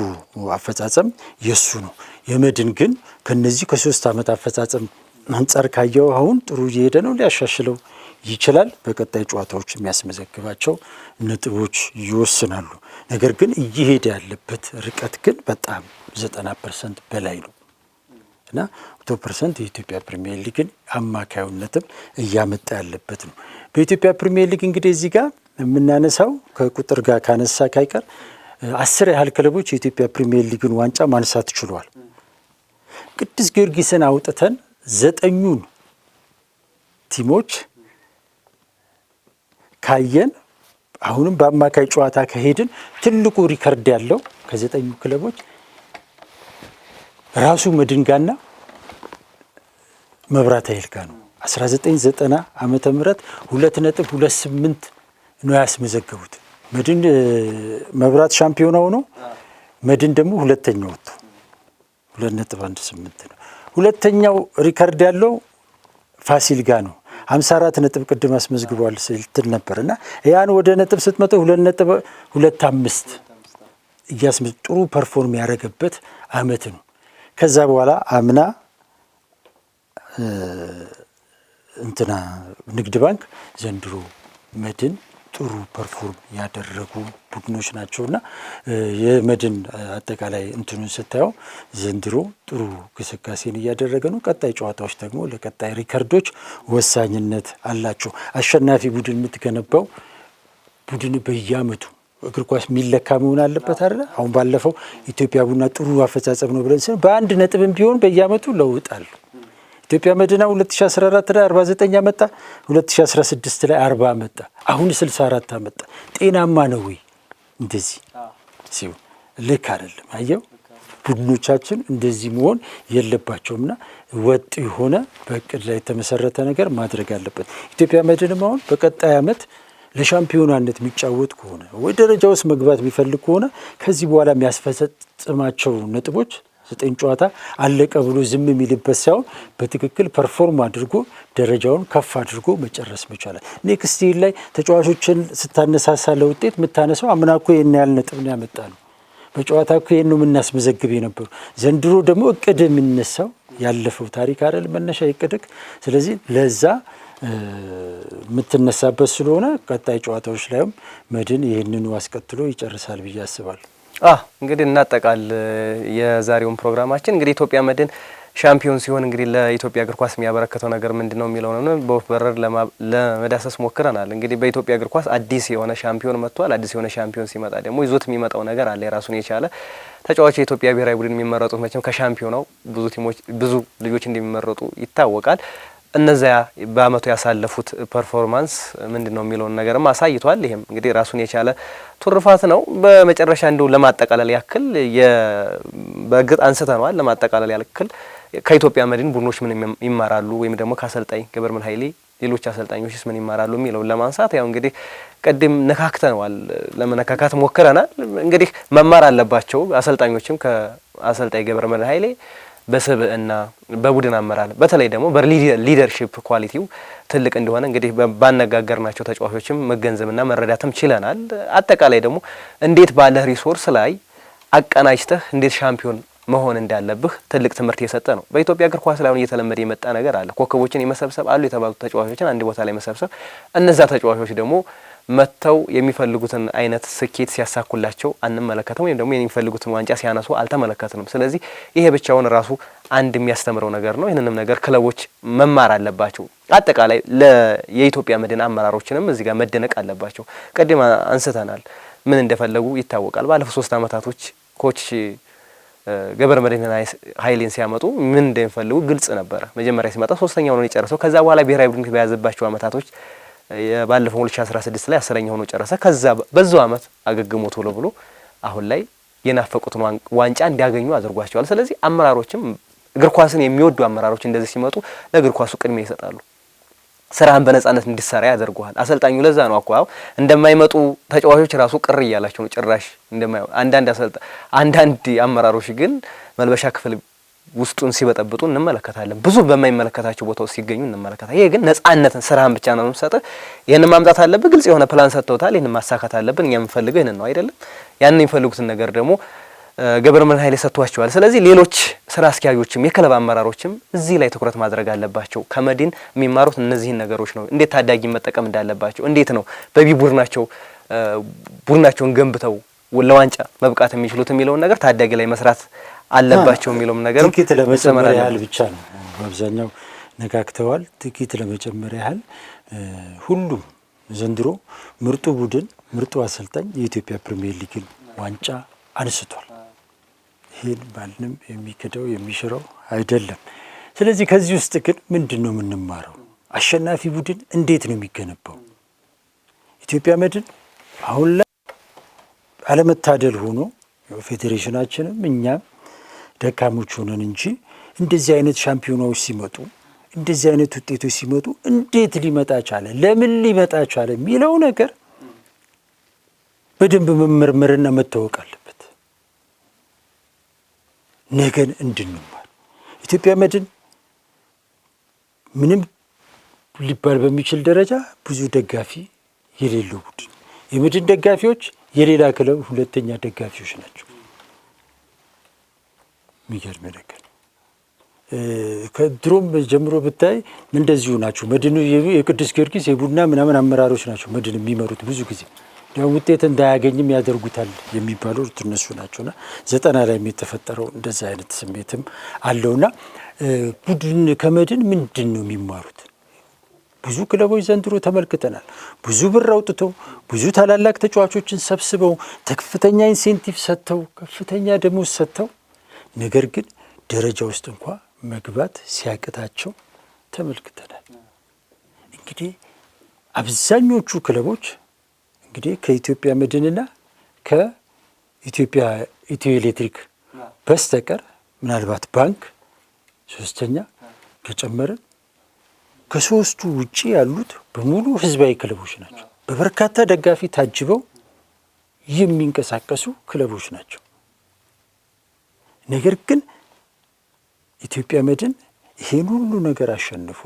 Speaker 2: አፈጻጸም የሱ ነው። የመድን ግን ከነዚህ ከ3 ዓመት አፈጻጸም አንጻር ካየው አሁን ጥሩ እየሄደ ነው፣ ሊያሻሽለው ይችላል። በቀጣይ ጨዋታዎች የሚያስመዘግባቸው ነጥቦች ይወስናሉ። ነገር ግን እየሄደ ያለበት ርቀት ግን በጣም 90% በላይ ነው እና 100% የኢትዮጵያ ፕሪሚየር ሊግን አማካዩነትም እያመጣ ያለበት ነው። በኢትዮጵያ ፕሪሚየር ሊግ እንግዲህ እዚህ ጋር የምናነሳው ከቁጥር ጋር ካነሳ ካይቀር 10 ያህል ክለቦች የኢትዮጵያ ፕሪሚየር ሊግን ዋንጫ ማንሳት ችሏል። ቅዱስ ጊዮርጊስን አውጥተን 9ኙን ቲሞች ካየን አሁንም በአማካይ ጨዋታ ከሄድን ትልቁ ሪከርድ ያለው ከ9ኙ ክለቦች ራሱ መድን ጋርና መብራት ኃይል ጋር ነው። 1990 ዓመተ ምህረት 2.28 ነው ያስመዘገቡት። መድን መብራት ሻምፒዮና ሆኖ መድን ደግሞ ሁለተኛው ወጥቶ 2.18 ነው። ሁለተኛው ሪከርድ ያለው ፋሲል ጋር ነው 54 ነጥብ ቅድም አስመዝግቧል ስልትል ነበርና ያን ወደ ነጥብ ስትመጣ 2.25 ጥሩ ፐርፎርም ያደረገበት አመት ነው። ከዛ በኋላ አምና እንትና ንግድ ባንክ፣ ዘንድሮ መድን ጥሩ ፐርፎርም ያደረጉ ቡድኖች ናቸውና የመድን አጠቃላይ እንትኑን ስታየው ዘንድሮ ጥሩ ግስጋሴን እያደረገ ነው። ቀጣይ ጨዋታዎች ደግሞ ለቀጣይ ሪከርዶች ወሳኝነት አላቸው። አሸናፊ ቡድን የምትገነባው ቡድን በየአመቱ እግር ኳስ የሚለካ መሆን አለበት አይደል? አሁን ባለፈው ኢትዮጵያ ቡና ጥሩ አፈጻጸም ነው ብለን ስለ በአንድ ነጥብም ቢሆን በየአመቱ ለውጣሉ። ኢትዮጵያ መድና 2014 ላይ 49 አመጣ፣ 2016 ላይ 40 አመጣ፣ አሁን 64 አመጣ። ጤናማ ነው ወይ? እንደዚህ ሲሆን ልክ አይደለም። አየው ቡድኖቻችን እንደዚህ መሆን የለባቸውምና ወጥ የሆነ በእቅድ ላይ የተመሰረተ ነገር ማድረግ አለበት። ኢትዮጵያ መድንም አሁን በቀጣይ አመት ለሻምፒዮናነት የሚጫወት ከሆነ ወይ ደረጃ ውስጥ መግባት የሚፈልግ ከሆነ ከዚህ በኋላ የሚያስፈጽማቸው ነጥቦች 9 ጨዋታ አለቀ ብሎ ዝም የሚልበት ሳይሆን በትክክል ፐርፎርም አድርጎ ደረጃውን ከፍ አድርጎ መጨረስ መቻላል። ኔክስት ይር ላይ ተጫዋቾችን ስታነሳሳ ለውጤት የምታነሳው አምና እኮ ይሄን ያህል ነጥብ ነው ያመጣ ነው፣ በጨዋታ እኮ ይሄን ነው የምናስመዘግብ የነበሩ። ዘንድሮ ደግሞ እቅድ የሚነሳው ያለፈው ታሪክ አይደል መነሻ ይቅድቅ። ስለዚህ ለዛ የምትነሳበት ስለሆነ ቀጣይ ጨዋታዎች ላይም መድን ይህንኑ አስቀጥሎ ይጨርሳል ብዬ አስባለሁ።
Speaker 1: እንግዲህ እናጠቃል የዛሬውን ፕሮግራማችን። እንግዲህ ኢትዮጵያ መድን ሻምፒዮን ሲሆን እንግዲህ ለኢትዮጵያ እግር ኳስ የሚያበረከተው ነገር ምንድነው የሚለውን በወፍ በረር ለመዳሰስ ሞክረናል። እንግዲህ በኢትዮጵያ እግር ኳስ አዲስ የሆነ ሻምፒዮን መጥቷል። አዲስ የሆነ ሻምፒዮን ሲመጣ ደግሞ ይዞት የሚመጣው ነገር አለ የራሱን የቻለ። ተጫዋቾች የኢትዮጵያ ብሔራዊ ቡድን የሚመረጡት መቼም ከሻምፒዮናው ብዙ ልጆች እንደሚመረጡ ይታወቃል። እነዚያ በአመቱ ያሳለፉት ፐርፎርማንስ ምንድነው የሚለውን ነገርም አሳይቷል። ይሄም እንግዲህ ራሱን የቻለ ቱርፋት ነው። በመጨረሻ እንደው ለማጠቃለል ያክል በእርግጥ አንስተናል። ለማጠቃለል ያክል ከኢትዮጵያ መድን ቡድኖች ምን ይማራሉ ወይም ደግሞ ከአሰልጣኝ ገብረመድህን ኃይሌ ሌሎች አሰልጣኞችስ ምን ይማራሉ የሚለውን ለማንሳት ያው እንግዲህ ቅድም ነካክተናል፣ ለመነካካት ሞክረናል። እንግዲህ መማር አለባቸው አሰልጣኞችም ከአሰልጣኝ ገብረመድህን ኃይሌ በስብዕና በቡድን አመራር በተለይ ደግሞ በሊደርሺፕ ኳሊቲው ትልቅ እንደሆነ እንግዲህ ባነጋገርናቸው ተጫዋቾችም መገንዘብና መረዳትም ችለናል። አጠቃላይ ደግሞ እንዴት ባለ ሪሶርስ ላይ አቀናጅተህ እንዴት ሻምፒዮን መሆን እንዳለብህ ትልቅ ትምህርት የሰጠ ነው። በኢትዮጵያ እግር ኳስ ላይ አሁን እየተለመደ የመጣ ነገር አለ። ኮከቦችን የመሰብሰብ አሉ የተባሉ ተጫዋቾችን አንድ ቦታ ላይ መሰብሰብ፣ እነዛ ተጫዋቾች ደግሞ መተው የሚፈልጉትን አይነት ስኬት ሲያሳኩላቸው አንመለከተም፣ ወይም ደግሞ የሚፈልጉትን ዋንጫ ሲያነሱ አልተመለከትንም። ስለዚህ ይሄ ብቻውን ራሱ አንድ የሚያስተምረው ነገር ነው። ይህንንም ነገር ክለቦች መማር አለባቸው። አጠቃላይ የኢትዮጵያ መድን አመራሮችንም እዚህ ጋር መደነቅ አለባቸው። ቅድም አንስተናል፣ ምን እንደፈለጉ ይታወቃል። ባለፉት 3 አመታቶች ኮች ገብረመድህን ኃይሌን ሲያመጡ ምን እንደሚፈልጉ ግልጽ ነበረ። መጀመሪያ ሲመጣ 3ኛው ነው የጨረሰው። ከዛ በኋላ ብሔራዊ ቡድን በያዘባቸው አመታቶች ባለፈው 2016 ላይ 10ኛ ሆኖ ጨረሰ። ከዛ በዛው አመት አገግሞ ቶሎ ብሎ አሁን ላይ የናፈቁትን ዋንጫ እንዲያገኙ አድርጓቸዋል። ስለዚህ አመራሮችም እግር ኳስን የሚወዱ አመራሮች እንደዚህ ሲመጡ ለእግር ኳሱ ቅድሚያ ይሰጣሉ። ስራን በነጻነት እንዲሰራ ያደርጉሃል። አሰልጣኙ ለዛ ነው አቋው እንደማይመጡ ተጫዋቾች ራሱ ቅር እያላቸው ነው ጭራሽ እንደማይው። አንዳንድ አመራሮች ግን መልበሻ ክፍል ውስጡን ሲበጠብጡ እንመለከታለን። ብዙ በማይመለከታቸው ቦታው ሲገኙ እንመለከታለን። ይሄ ግን ነጻነትን ስራን ብቻ ነው የምሰጠው። ይሄን ማምጣት አለብህ። ግልጽ የሆነ ፕላን ሰጥተውታል። ይሄን ማሳካት አለብን። እኛ የምንፈልገው ይሄን ነው አይደለም? ያን የሚፈልጉትን ነገር ደግሞ ገብረመድህን ኃይሌ ሰጥቷቸዋል። ስለዚህ ሌሎች ስራ አስኪያጆችም የክለብ አመራሮችም እዚህ ላይ ትኩረት ማድረግ አለባቸው። ከመድን የሚማሩት እነዚህን ነገሮች ነው። እንዴት ታዳጊ መጠቀም እንዳለባቸው፣ እንዴት ነው በቢ ቡድናቸውን ገንብተው ለዋንጫ መብቃት የሚችሉት የሚለውን ነገር ታዳጊ ላይ መስራት አለባቸው የሚለውም ነገር
Speaker 2: ጥቂት ለመጨመር ያህል ብቻ ነው። በአብዛኛው ነካክተዋል። ጥቂት ለመጨመር ያህል ሁሉም ዘንድሮ ምርጡ ቡድን፣ ምርጡ አሰልጣኝ የኢትዮጵያ ፕሪሚየር ሊግን ዋንጫ አንስቷል። ይሄን ማንም የሚክደው የሚሽረው አይደለም። ስለዚህ ከዚህ ውስጥ ግን ምንድን ነው የምንማረው? አሸናፊ ቡድን እንዴት ነው የሚገነባው? ኢትዮጵያ መድን አሁን ላይ አለመታደል ሆኖ ፌዴሬሽናችንም እኛም ደካሞች ሆነን እንጂ እንደዚህ አይነት ሻምፒዮናዎች ሲመጡ፣ እንደዚህ አይነት ውጤቶች ሲመጡ እንዴት ሊመጣ ቻለ፣ ለምን ሊመጣ ቻለ የሚለው ነገር በደንብ መመርመርና መታወቅ አለበት። ነገን እንድንማር ኢትዮጵያ መድን ምንም ሊባል በሚችል ደረጃ ብዙ ደጋፊ የሌለው ቡድን፣ የመድን ደጋፊዎች የሌላ ክለብ ሁለተኛ ደጋፊዎች ናቸው። የሚገርም ነገር ከድሮም ጀምሮ ብታይ እንደዚሁ ናቸው። መድን የቅዱስ ጊዮርጊስ የቡና ምናምን አመራሮች ናቸው መድን የሚመሩት። ብዙ ጊዜ ውጤት እንዳያገኝም ያደርጉታል የሚባሉት እነሱ ናቸውና 90 ላይ የተፈጠረው እንደዚህ አይነት ስሜትም አለውና ቡድን ከመድን ምንድን ነው የሚማሩት? ብዙ ክለቦች ዘንድሮ ተመልክተናል። ብዙ ብር አውጥተው ብዙ ታላላቅ ተጫዋቾችን ሰብስበው ከፍተኛ ኢንሴንቲቭ ሰጥተው ከፍተኛ ደሞዝ ሰጥተው ነገር ግን ደረጃ ውስጥ እንኳ መግባት ሲያቅታቸው ተመልክተናል። እንግዲህ አብዛኞቹ ክለቦች እንግዲህ ከኢትዮጵያ መድንና ከኢትዮጵያ ኢትዮ ኤሌክትሪክ በስተቀር ምናልባት ባንክ ሶስተኛ ከጨመረን ከሶስቱ ውጪ ያሉት በሙሉ ህዝባዊ ክለቦች ናቸው። በበርካታ ደጋፊ ታጅበው የሚንቀሳቀሱ ክለቦች ናቸው። ነገር ግን ኢትዮጵያ መድን ይሄን ሁሉ ነገር አሸንፎ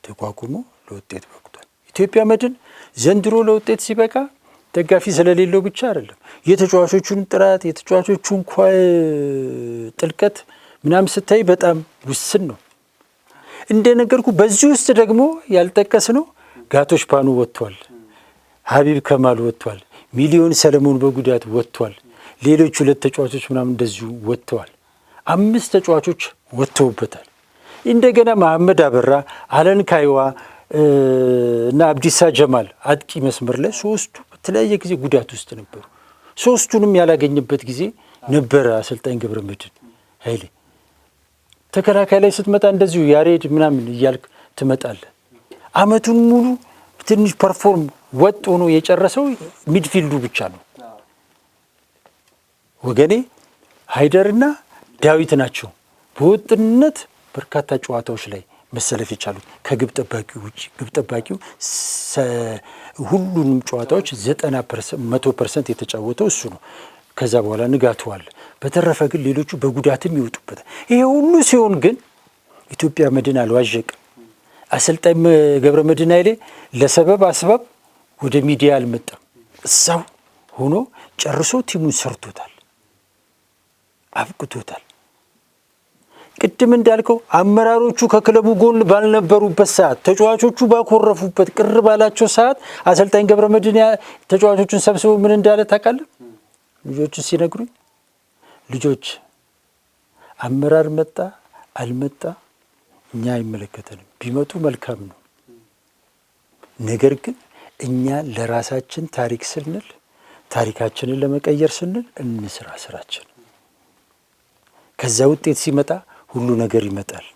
Speaker 2: ተቋቁሞ ለውጤት በቅቷል። ኢትዮጵያ መድን ዘንድሮ ለውጤት ሲበቃ ደጋፊ ስለሌለው ብቻ አይደለም። የተጫዋቾቹን ጥራት የተጫዋቾቹን ጥልቀት ምናምን ስታይ በጣም ውስን ነው። እንደነገርኩ በዚህ ውስጥ ደግሞ ያልጠቀስነው ጋቶች ፓኑ ወጥቷል፣ ሀቢብ ከማል ወጥቷል፣ ሚሊዮን ሰለሞን በጉዳት ወጥቷል። ሌሎች 2 ተጫዋቾች ምናምን እንደዚሁ ወጥተዋል። 5 ተጫዋቾች ወጥተውበታል። እንደገና መሐመድ አበራ፣ አለን ካይዋ እና አብዲሳ ጀማል አጥቂ መስመር ላይ 3ቱ በተለያየ ጊዜ ጉዳት ውስጥ ነበሩ። 3ቱንም ያላገኘበት ጊዜ ነበረ አሰልጣኝ ገብረመድህን ኃይሌ። ተከላካይ ላይ ስትመጣ እንደዚሁ ያሬድ ምናምን እያልክ ትመጣለህ። አመቱን ሙሉ ትንሽ ፐርፎርም ወጥ ሆኖ የጨረሰው ሚድፊልዱ ብቻ ነው። ወገኔ ሃይደርና ዳዊት ናቸው በወጥነት በርካታ ጨዋታዎች ላይ መሰለፍ የቻሉት ከግብ ጠባቂው ውጪ። ግብ ጠባቂው ሁሉንም ጨዋታዎች 100% የተጫወተው እሱ ነው። ከዛ በኋላ ንጋቱ አለ። በተረፈ ግን ሌሎቹ በጉዳትም ይወጡበታል። ይሄ ሁሉ ሲሆን ግን ኢትዮጵያ መድን አልዋዠቅም። አሰልጣኝ ገብረመድህን ኃይሌ ለሰበብ አስባብ ወደ ሚዲያ አልመጣም። እዛው ሆኖ ጨርሶ ቲሙን ሰርቶታል፣ አብቅቶታል። ቅድም እንዳልከው አመራሮቹ ከክለቡ ጎን ባልነበሩበት ሰዓት፣ ተጫዋቾቹ ባኮረፉበት ቅር ባላቸው ሰዓት አሰልጣኝ ገብረመድህን ተጫዋቾቹን ሰብስበው ምን እንዳለ ታውቃለህ? ልጆቹ ሲነግሩኝ ልጆች አመራር መጣ አልመጣ እኛ አይመለከተንም፣ ቢመጡ መልካም ነው። ነገር ግን እኛ ለራሳችን ታሪክ ስንል ታሪካችንን ለመቀየር ስንል እንስራ ስራችን። ከዛ ውጤት ሲመጣ ሁሉ ነገር ይመጣል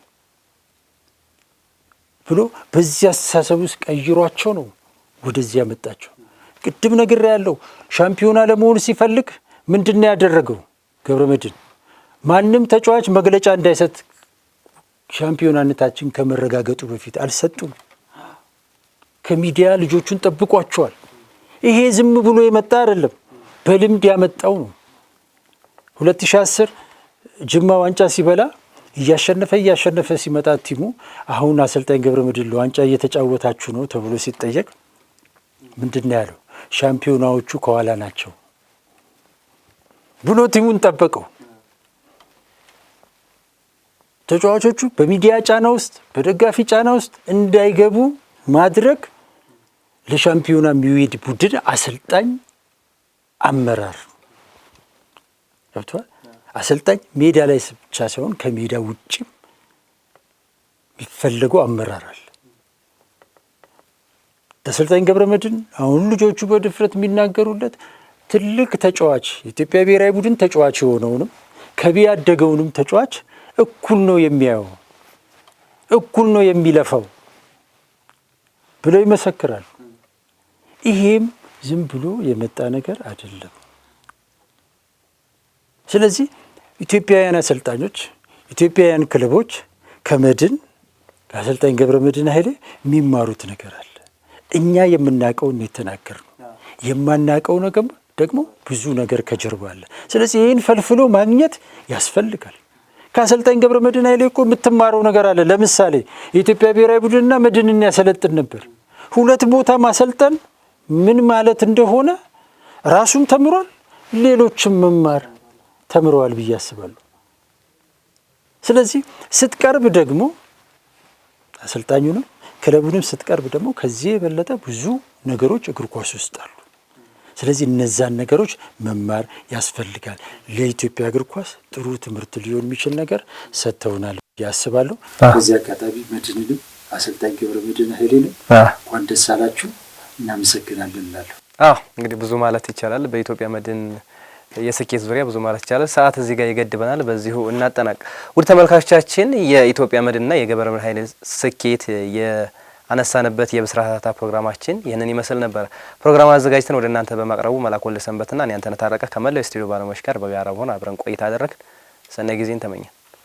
Speaker 2: ብሎ በዚህ አስተሳሰብ ውስጥ ቀይሯቸው ነው ወደዚህ ያመጣቸው። ቅድም ነገር ያለው ሻምፒዮና ለመሆን ሲፈልግ ምንድነው ያደረገው ገብረመድህን? ማንም ተጫዋች መግለጫ እንዳይሰጥ ሻምፒዮናነታችን ከመረጋገጡ በፊት አልሰጡም። ከሚዲያ ልጆቹን ጠብቋቸዋል። ይሄ ዝም ብሎ የመጣ አይደለም፣ በልምድ ያመጣው ነው። 2010 ጅማ ዋንጫ ሲበላ እያሸነፈ ሲመጣ ቲሙ አሁን አሰልጣኝ ገብረመድህን ለዋንጫ እየተጫወታችሁ ነው ተብሎ ሲጠየቅ ምንድነው ያለው? ሻምፒዮናዎቹ ከኋላ ናቸው ብሎ ቲሙን ጠበቀው። ተጫዋቾቹ በሚዲያ ጫና ውስጥ በደጋፊ ጫና ውስጥ እንዳይገቡ ማድረግ ለሻምፒዮና የሚሄድ ቡድን አሰልጣኝ አመራር ገብቷል። አሰልጣኝ ሜዳ ላይ ብቻ ሳይሆን ከሜዳ ውጭ የሚፈለገው አመራር አለ። አሰልጣኝ ገብረመድህን አሁን ልጆቹ በድፍረት የሚናገሩለት ትልቅ ተጫዋች የኢትዮጵያ ብሔራዊ ቡድን ተጫዋች የሆነውንም ከቢያ ያደገውንም ተጫዋች እኩል ነው የሚያየው፣ እኩል ነው የሚለፋው ብለው ይመሰክራሉ። ይሄም ዝም ብሎ የመጣ ነገር አይደለም። ስለዚህ ኢትዮጵያውያን አሰልጣኞች፣ ኢትዮጵያውያን ክለቦች ከመድን ከአሰልጣኝ ገብረመድህን ኃይሌ የሚማሩት ነገር አለ። እኛ የምናውቀውን የተናገርነው የማናውቀው ነገር ደግሞ ብዙ ነገር ከጀርባ አለ። ስለዚህ ይህን ፈልፍሎ ማግኘት ያስፈልጋል። ከአሰልጣኝ ገብረመድህን ኃይሌ እኮ የምትማረው ነገር አለ። ለምሳሌ የኢትዮጵያ ብሔራዊ ቡድንና መድንን ያሰለጥን ነበር። 2 ቦታ ማሰልጠን ምን ማለት እንደሆነ ራሱም ተምሯል፣ ሌሎችም መማር ተምረዋል ብዬ አስባለሁ። ስለዚህ ስትቀርብ ደግሞ አሰልጣኙንም ክለቡንም ስትቀርብ ደግሞ ከዚህ የበለጠ ብዙ ነገሮች እግር ኳስ ውስጥ አሉ። ስለዚህ እነዛን ነገሮች መማር ያስፈልጋል። ለኢትዮጵያ እግር ኳስ ጥሩ ትምህርት ሊሆን የሚችል ነገር ሰጥተውናል ብዬ አስባለሁ። በዚህ አጋጣሚ መድንንም አሰልጣኝ ገብረመድህን ኃይሌ ነው። እንኳን ደስ አላችሁ፣ እናመሰግናለን እላለሁ።
Speaker 1: እንግዲህ ብዙ ማለት ይቻላል በኢትዮጵያ መድን የስኬት ዙሪያ ብዙ ማለት ይቻላል። ሰዓት እዚህ ጋር ይገድበናል። በዚሁ እናጠናቅ። ውድ ተመልካቾቻችን የኢትዮጵያ መድንና የገብረመድህን ኃይሌ ስኬት አነሳንበት የብስራታ ፕሮግራማችን ይህንን ይመስል ነበር። ፕሮግራም አዘጋጅተን ወደ እናንተ በማቅረቡ መላኩ ወልደሰንበትና እኔ አንተነህ ታረቀ ከመላው ስቱዲዮ ባለሙያዎች ጋር በጋራ ሆነን አብረን ቆይታ አደረግን። ሰናይ ጊዜን ተመኘን።